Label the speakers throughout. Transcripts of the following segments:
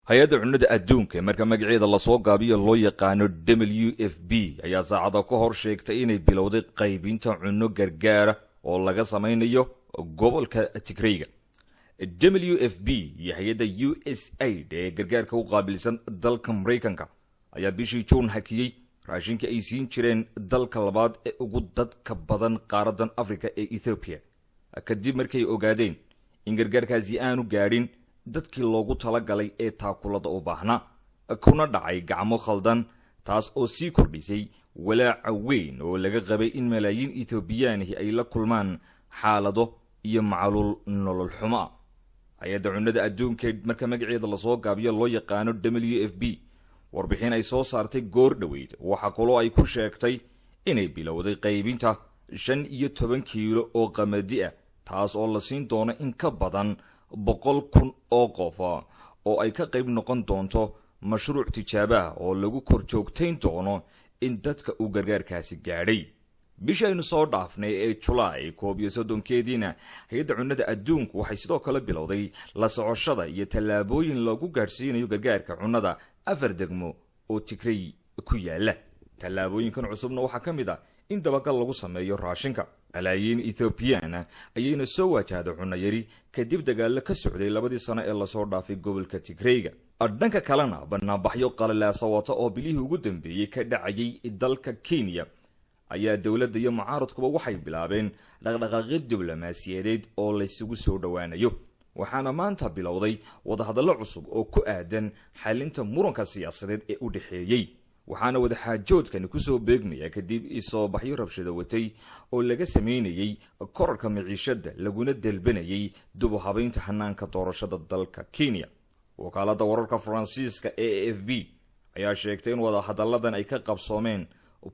Speaker 1: hay-adda cunnada adduunka marka magaceeda la soo gaabiyo loo yaqaano WFP ayaa saacada ka hor sheegtay inay bilowday qaybinta cunno gargaara oo laga samaynayo gobolka Tigrayga. WFP iyo hay-adda USAID ee gargaarka u qaabilsan dalka Mareykanka ayaa bishii Juun hakiyay raashinka ay siin jireen dalka labaad ee ugu dadka badan qaaradan Afrika ee Ethiopia kadib markay ogaadeen in gargaarkaasi aanu gaadhin dadkii loogu talagalay ee taakulada u baahnaa kuna dhacay gacmo khaldan taas oo sii kordhisay walaaca weyn oo laga qabay in malaayiin Ethiopiyaanihi ay la kulmaan xaalado iyo macaluul nolol xumo. hay-adda cunnada adduunka marka magaceeda la soo gaabiyo loo yaqaano WFP warbixin ay soo saartay goor dhaweyd waxa kaloo ay ku sheegtay inay bilowday qaybinta 15 kiilo oo qamadi ah taas oo la siin doono in ka badan 100,000 oo qof oo ay ka qayb noqon doonto mashruuc tijaabo ah oo lagu kor joogtayn doono in dadka uu gargaarkaasi gaadhay. bishaynu soo dhaafnay ee July 31 hay-adda cunnada adduunku waxay sidoo kale bilowday la socoshada iyo tallaabooyin lagu gaarsiinayo gargaarka cunnada 4 degmo oo Tigray ku yaala. tallaabooyinkan cusubna waxaa ka mid ah in dabagal lagu sameeyo raashinka. malaayiin Ethiopian ayayna soo wajahday cunno yari kadib dagaal ka socday 2 sano ee la soo dhaafay gobolka Tigrayga. dhanka kalena banaanbaxyo qalalaasa wata oo bilihii ugu dambeeyay ka dhacayay dalka Kenya ayaa dawladda iyo mucaaradkuba waxay bilaabeen dhaqdhaqaaqyo diblomaasiyadeed oo la isugu soo dhawaanayo. waxaana maanta bilowday wadahadallo cusub oo ku aadan xalinta muranka siyaasadeed ee u dhaxeeyay. waxaana wadaxaajoodkani ku soo beegmaya kadib isoo baxyo rabshado watay oo laga sameynayay korarka maciishada laguna dalbanayay dib u habeynta hanaanka doorashada dalka Kenya. wakaaladda wararka Faransiiska AFP ayaa sheegtay in wadahadalladan ay ka qabsoomeen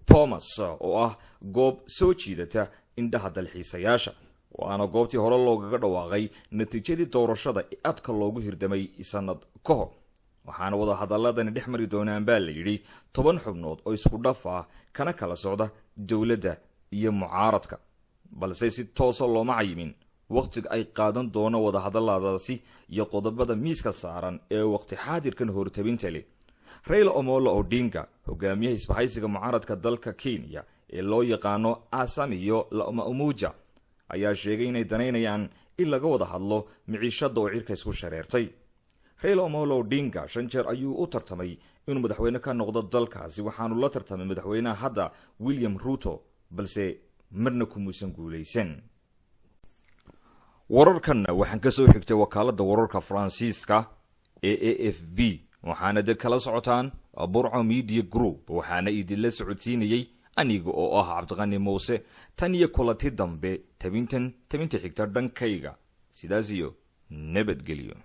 Speaker 1: Bomas oo ah goob soo jiidata indhaha dalxiisayaasha waana goobtii hore loogaga dhawaaqay natiijadii doorashada ee adka loogu hirdamay sanad ka hor. waxaana wadahadalladan dhex mari doonaan baa la yidhi 10 xubnood oo isku dhaf ah kana kala socda dawladda iyo mucaaradka balse si toos ah looma cayimin waqtiga ay qaadan doono wadahadalladaasi iyo qodobada miiska saaran ee waqti xaadirkan hortabinta leh. Raila Amolo Odinga hogaamiyaha isbahaysiga mucaaradka dalka Kenya ee loo yaqaano Azimio la Umoja ayaa sheegay inay daneynayaan in laga wada hadlo maciishada oo cirka isku shareertay. Raila Amolo Odinga 5 jeer ayuu u tartamay inuu madaxweyne ka noqdo dalkaasi waxaanu la tartamay madaxweynaha hadda William Ruto balse marna kumuusan guuleysan. wararkan waxaan ka soo xigtay wakaaladda wararka Faransiiska ee AFP waxaana kala socotaan Burco Media Group waxaana idin la socodsiinayay aniga oo ah Cabdiqani Muuse tan iyo kulanti dambe tabinta xigta dhankayga sidaas iyo nabadgelyo.